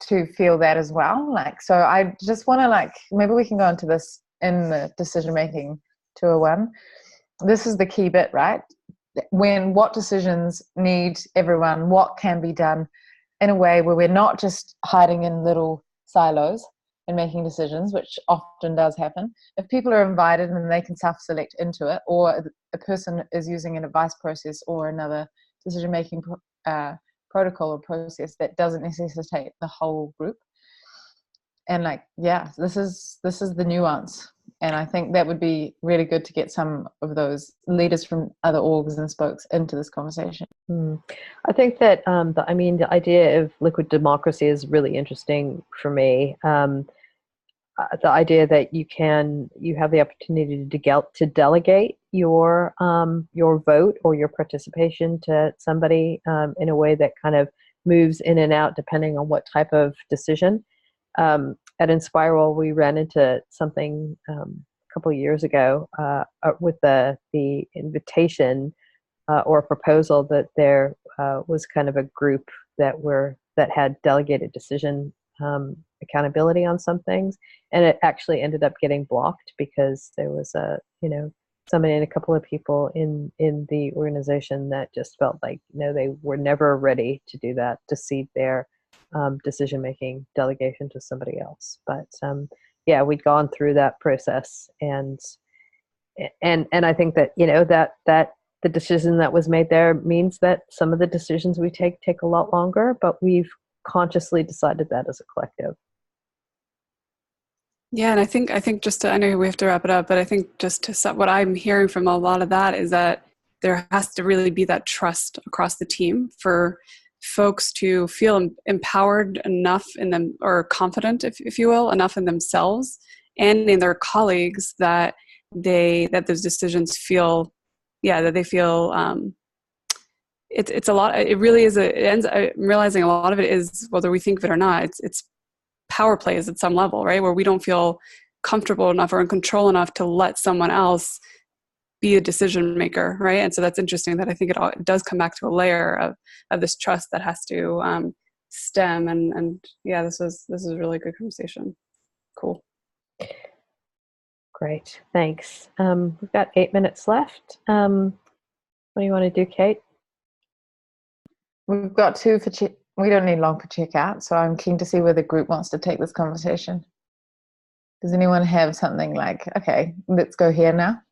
to feel that as well. Like, so I just want to maybe we can go into this in the decision-making 201. This is the key bit, right? What decisions need everyone, what can be done in a way where we're not just hiding in little silos and making decisions, which often does happen. If people are invited and they can self-select into it, or a person is using an advice process or another decision-making protocol or process that doesn't necessitate the whole group. And this is the nuance. And I think that would be really good to get some of those leaders from other orgs and spokes into this conversation. I think that the idea of liquid democracy is really interesting for me. The idea that you have the opportunity to delegate your vote or your participation to somebody in a way that kind of moves in and out depending on what type of decision. At Inspiral, we ran into something a couple of years ago with the invitation or proposal that there was kind of a group that had delegated decision accountability on some things, and it actually ended up getting blocked because there was somebody and a couple of people in the organization that just felt like they were never ready to do that, to cede their decision-making delegation to somebody else. But we'd gone through that process, and I think that that the decision that was made there means that some of the decisions we take a lot longer, but we've consciously decided that as a collective. Yeah, and I think I know we have to wrap it up, but I think just to what I'm hearing from a lot of that is that there has to really be that trust across the team for folks to feel empowered enough in them, or confident, if you will, enough in themselves and in their colleagues that those decisions feel, that they feel it's a lot. It really is. I'm realizing a lot of it is, whether we think of it or not, it's power plays at some level, right? Where we don't feel comfortable enough or in control enough to let someone else be a decision maker, right? And so that's interesting that I think it does come back to a layer of this trust that has to stem. And this is a really good conversation. Cool. Great, thanks. We've got 8 minutes left. What do you want to do, Kate? We've got two for we don't need long for checkout, so I'm keen to see where the group wants to take this conversation. Does anyone have something like, okay, let's go here now?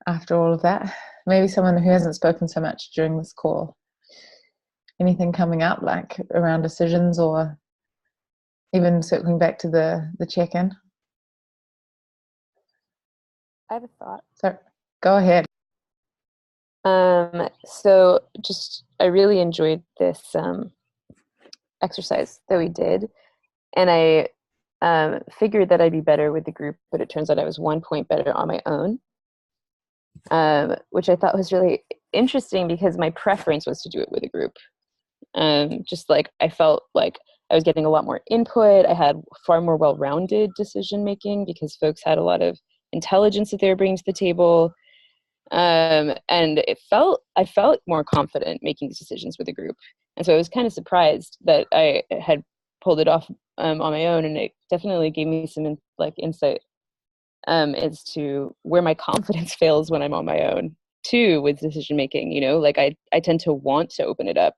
After all of that, maybe someone who hasn't spoken so much during this call. Anything coming up, like around decisions, or even circling back to the check-in? I have a thought. So go ahead. So just, I really enjoyed this exercise that we did, and I figured that I'd be better with the group, but it turns out I was 1 point better on my own, which I thought was really interesting because my preference was to do it with a group. Just like I felt like I was getting a lot more input. I had far more well-rounded decision making because folks had a lot of intelligence that they were bringing to the table. And I felt more confident making these decisions with a group. And so I was kind of surprised that I had pulled it off on my own, and it definitely gave me some insight as to where my confidence fails when I'm on my own too with decision making. Like I tend to want to open it up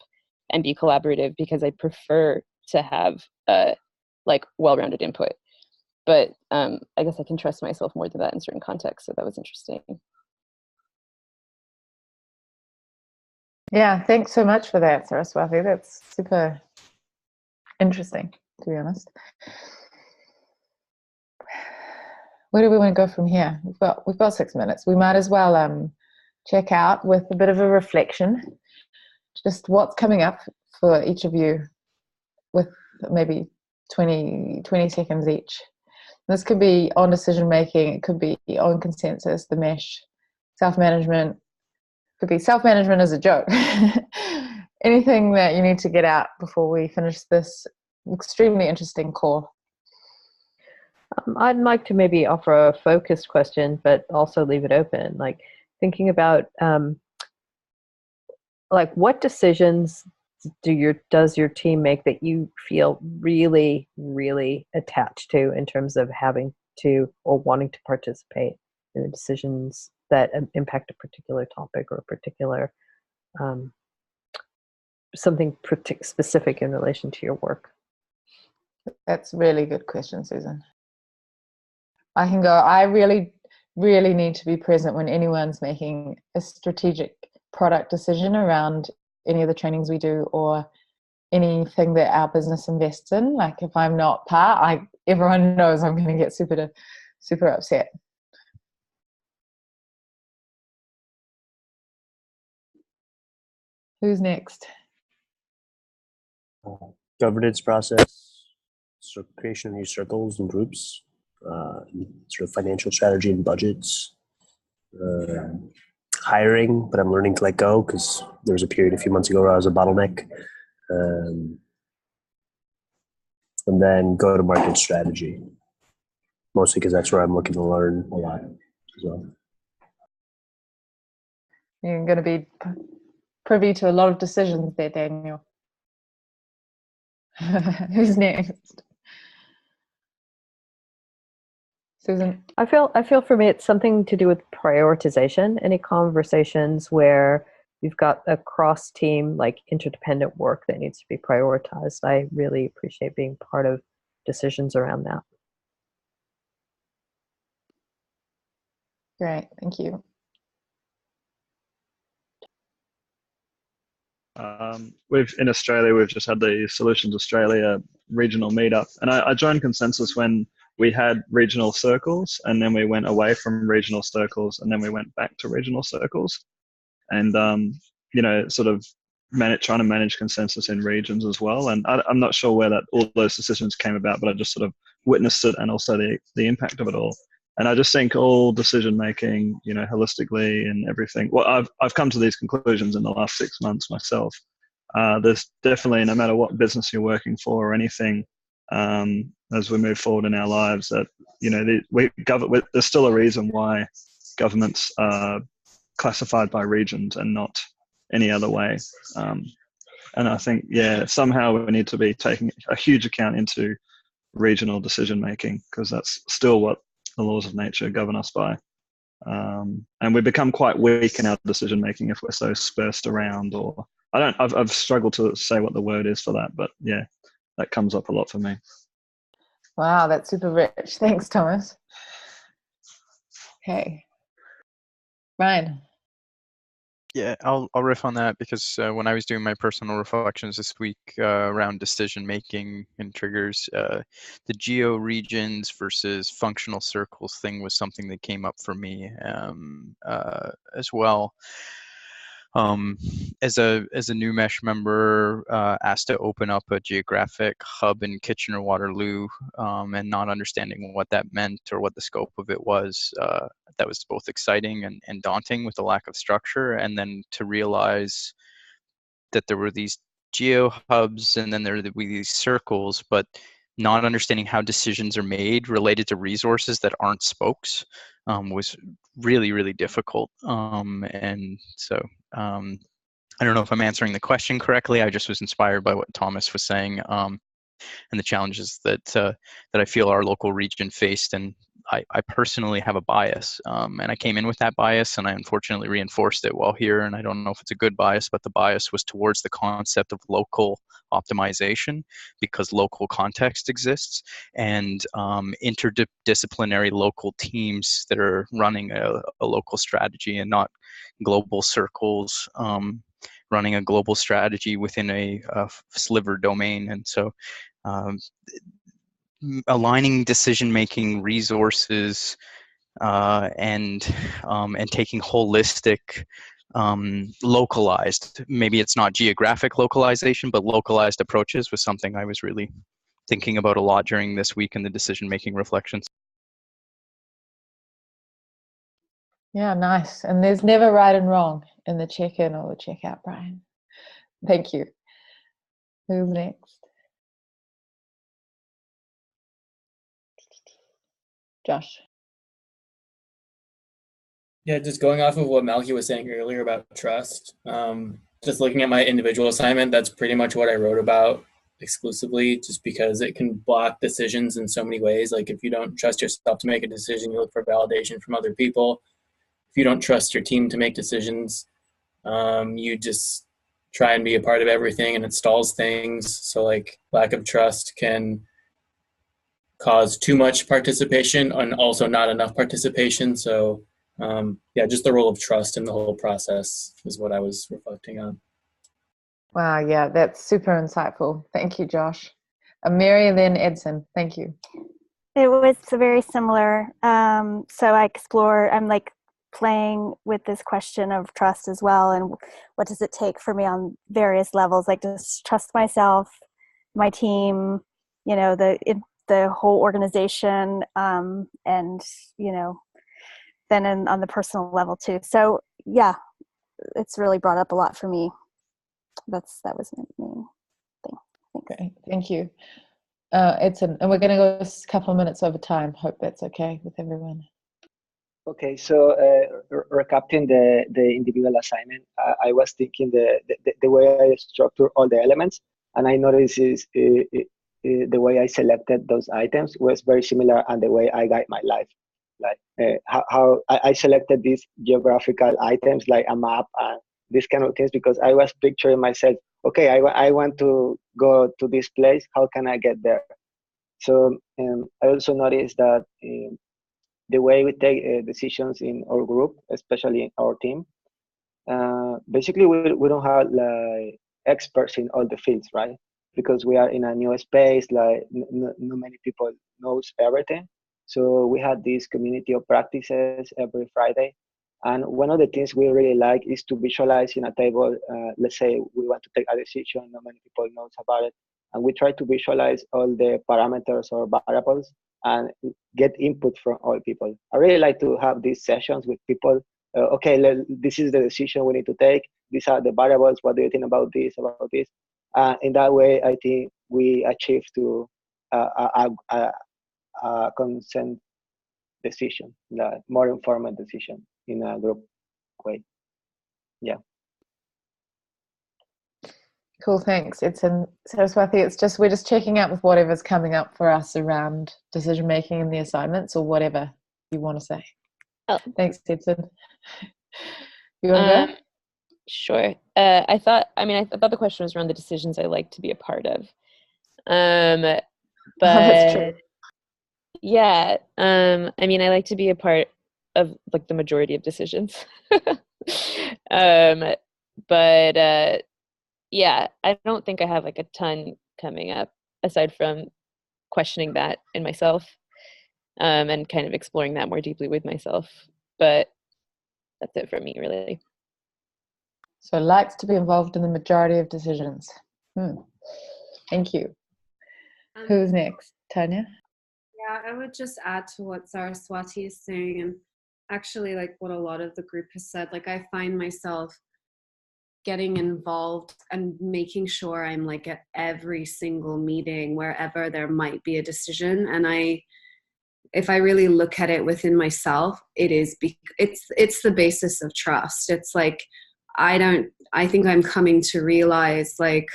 and be collaborative because I prefer to have well-rounded input. But I guess I can trust myself more than that in certain contexts. So that was interesting. Yeah, thanks so much for that, Saraswati. That's super interesting, to be honest. Where do we want to go from here? We've got 6 minutes. We might as well check out with a bit of a reflection. Just what's coming up for each of you with maybe 20 seconds each. This could be on decision making, it could be on consensus, the mesh, self-management, could be self-management as a joke. Anything that you need to get out before we finish this extremely interesting call? I'd like to maybe offer a focused question, but also leave it open. Like thinking about what decisions does your team make that you feel really, really attached to in terms of having to or wanting to participate in the decisions that impact a particular topic or a particular something specific in relation to your work? That's a really good question, Susan. I can go, I really, really need to be present when anyone's making a strategic product decision around any of the trainings we do or anything that our business invests in. Like if I'm not part, everyone knows I'm going to get super upset. Who's next? Governance process, creation of new circles and groups, sort of financial strategy and budgets, hiring, but I'm learning to let go because there was a period a few months ago where I was a bottleneck. And then go-to-market strategy, mostly because that's where I'm looking to learn a lot as well. You're going to be privy to a lot of decisions there, Daniel. Who's next? Susan? I feel for me it's something to do with prioritization. Any conversations where you've got a cross-team, interdependent work that needs to be prioritized. I really appreciate being part of decisions around that. Great, thank you. In Australia, we've just had the Solutions Australia regional meetup, and I joined Consensus when we had regional circles, and then we went away from regional circles, and then we went back to regional circles, and sort of trying to manage consensus in regions as well. And I'm not sure where all those decisions came about, but I just sort of witnessed it, and also the impact of it all. And I just think all decision making, holistically and everything. Well, I've come to these conclusions in the last 6 months myself. There's definitely, no matter what business you're working for or anything, as we move forward in our lives, that there's still a reason why governments are classified by regions and not any other way. And I think, somehow we need to be taking a huge account into regional decision making, because that's still what the laws of nature govern us by. And we become quite weak in our decision making if we're so dispersed around, or I've struggled to say what the word is for that, but yeah, that comes up a lot for me. Wow, that's super rich. Thanks, Thomas. Okay. Ryan. Yeah, I'll riff on that because when I was doing my personal reflections this week around decision making and triggers, the geo regions versus functional circles thing was something that came up for me as well. As a new mesh member, asked to open up a geographic hub in Kitchener Waterloo, and not understanding what that meant or what the scope of it was, that was both exciting and daunting with the lack of structure, and then to realize that there were these geo hubs and then there would be these circles, but not understanding how decisions are made related to resources that aren't spokes was really, really difficult. And so I don't know if I'm answering the question correctly. I just was inspired by what Thomas was saying, and the challenges that I feel our local region faced. And I personally have a bias, and I came in with that bias, and I unfortunately reinforced it while here. And I don't know if it's a good bias, but the bias was towards the concept of local optimization because local context exists, and interdisciplinary local teams that are running a local strategy and not global circles running a global strategy within a sliver domain. And so aligning decision-making resources and taking holistic, localized, maybe it's not geographic localization, but localized approaches was something I was really thinking about a lot during this week in the decision-making reflections. Yeah, nice. And there's never right and wrong in the check-in or the check-out, Brian. Thank you. Who's next? Josh. Yeah, just going off of what Malky was saying earlier about trust, just looking at my individual assignment, that's pretty much what I wrote about exclusively, just because it can block decisions in so many ways. Like if you don't trust yourself to make a decision, you look for validation from other people. If you don't trust your team to make decisions, you just try and be a part of everything and it stalls things. So like lack of trust can cause too much participation and also not enough participation. So yeah, just the role of trust in the whole process is what I was reflecting on. Wow, yeah, that's super insightful. Thank you, Josh. Mary and then Edson. Thank you. It was very similar. So I'm like playing with this question of trust as well, and what does it take for me on various levels, like just trust myself, my team, the whole organization, and then on the personal level too. So yeah, it's really brought up a lot for me. That was my main thing. Thanks. Okay, thank you. Edson, and we're going to go a couple of minutes over time. Hope that's okay with everyone. Okay, so recapping the individual assignment, I was thinking the way I structure all the elements, and I noticed is the way I selected those items was very similar and the way I guide my life. Like how I selected these geographical items like a map and these kind of things because I was picturing myself, okay, I want to go to this place, how can I get there? So I also noticed that the way we take decisions in our group, especially in our team, basically we don't have like experts in all the fields, right? Because we are in a new space, like not many people knows everything. So we had this community of practices every Friday. And one of the things we really like is to visualize in a table, let's say we want to take a decision, not many people knows about it. And we try to visualize all the parameters or variables and get input from all people. I really like to have these sessions with people. Okay, this is the decision we need to take. These are the variables. What do you think about this, about this? In that way, I think we achieve to a consent decision, the more informed decision in a group way. Yeah. Cool, thanks. It's in Saraswati. We're just checking out with whatever's coming up for us around decision making in the assignments or whatever you want to say? Oh. Thanks, Edson. You want to go? Sure. I thought the question was around the decisions I like to be a part of. But That's true. yeah, I mean, I like to be a part of like the majority of decisions. But yeah, I don't think I have like a ton coming up aside from questioning that in myself, and kind of exploring that more deeply with myself. But that's it for me, really. So likes to be involved in the majority of decisions. Thank you. Who's next? Tanya? Yeah, I would just add to what Saraswati is saying, and actually like what a lot of the group has said. Like I find myself getting involved and making sure I'm like at every single meeting wherever there might be a decision. And if I really look at it within myself, it's the basis of trust. It's like I think I'm coming to realize like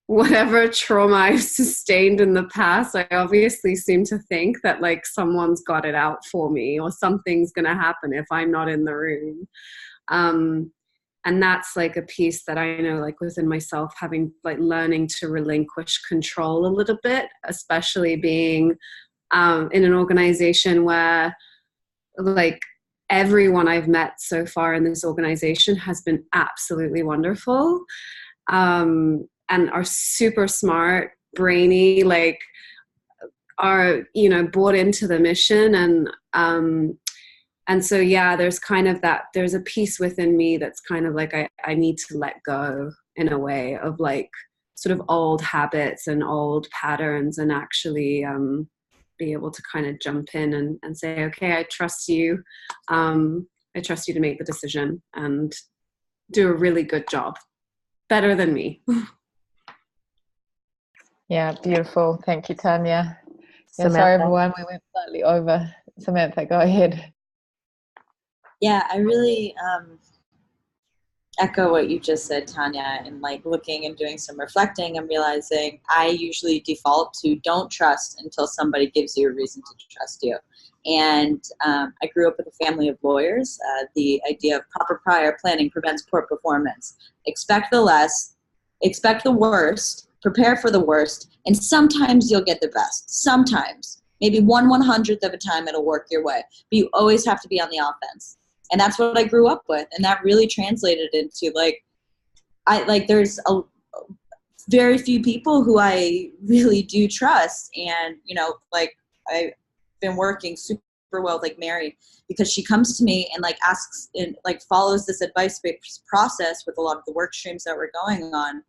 whatever trauma I've sustained in the past, I obviously seem to think that like someone's got it out for me or something's going to happen if I'm not in the room. And that's like a piece that I know like within myself, having like learning to relinquish control a little bit, especially being in an organization where like everyone I've met so far in this organization has been absolutely wonderful. And are super smart, brainy, like are, you know, bought into the mission. And so, yeah, there's kind of there's a piece within me that's kind of like, I need to let go in a way of like sort of old habits and old patterns and actually be able to kind of jump in and say, okay, I trust you. I trust you to make the decision and do a really good job. Better than me. Yeah, beautiful. Thank you, Tanya. Yeah, Samantha. sorry, everyone. We went slightly over. Samantha, go ahead. Yeah, I really echo what you just said, Tanya, and like looking and doing some reflecting and realizing I usually default to don't trust until somebody gives you a reason to trust you. And I grew up with a family of lawyers. The idea of proper prior planning prevents poor performance. Expect the worst, prepare for the worst, and sometimes you'll get the best. Sometimes. Maybe 1/100th of a time it'll work your way. But you always have to be on the offense. And that's what I grew up with. And that really translated into there's a very few people who I really do trust. And, you know, like I've been working super well with like Mary because she comes to me and like asks and like follows this advice-based process with a lot of the work streams that we're going on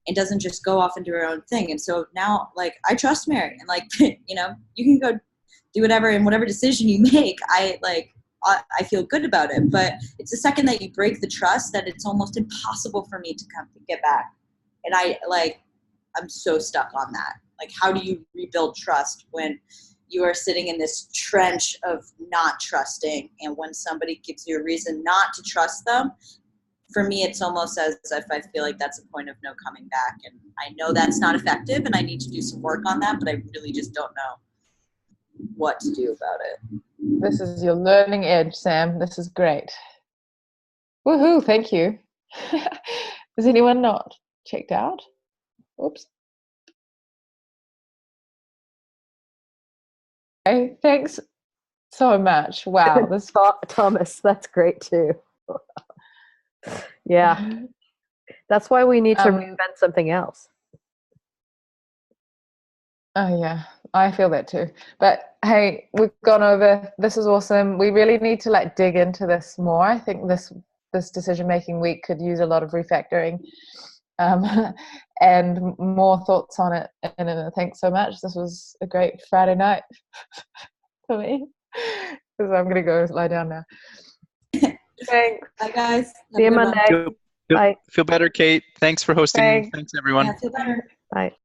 and doesn't just go off and do her own thing. And so now like I trust Mary and like, you know, you can go do whatever and whatever decision you make, I feel good about it. But it's the second that you break the trust that it's almost impossible for me to get back. And I'm so stuck on that. Like, how do you rebuild trust when you are sitting in this trench of not trusting? And when somebody gives you a reason not to trust them, for me, it's almost as if I feel like that's a point of no coming back. And I know that's not effective and I need to do some work on that, but I really just don't know what to do about it. This is your learning edge, Sam. This is great. Woohoo, thank you. Is anyone not checked out? Oops. Okay, thanks so much. Wow. This Thomas, that's great too. Yeah. That's why we need to reinvent something else. Oh yeah, I feel that too. But hey, we've gone over. This is awesome. We really need to like dig into this more. I think this decision-making week could use a lot of refactoring and more thoughts on it. And thanks so much. This was a great Friday night for me because I'm gonna go lie down now. Thanks. Bye guys. See you Monday. Feel better, Kate. Thanks for hosting. Thanks everyone. Yeah, feel better. Bye.